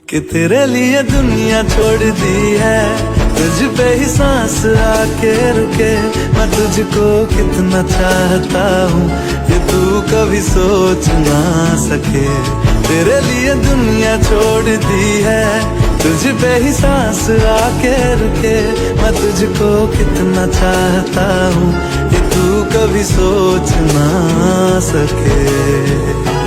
कि तेरे लिए दुनिया छोड़ दी है, तुझ पे ही सांस आके रुके। मैं तुझको कितना चाहता हूँ ये तू कभी सोच ना सके। तेरे लिए दुनिया छोड़ दी है, तुझ पे ही सांस आके रुके। मैं तुझको कितना चाहता हूँ ये तू कभी सोच ना सके।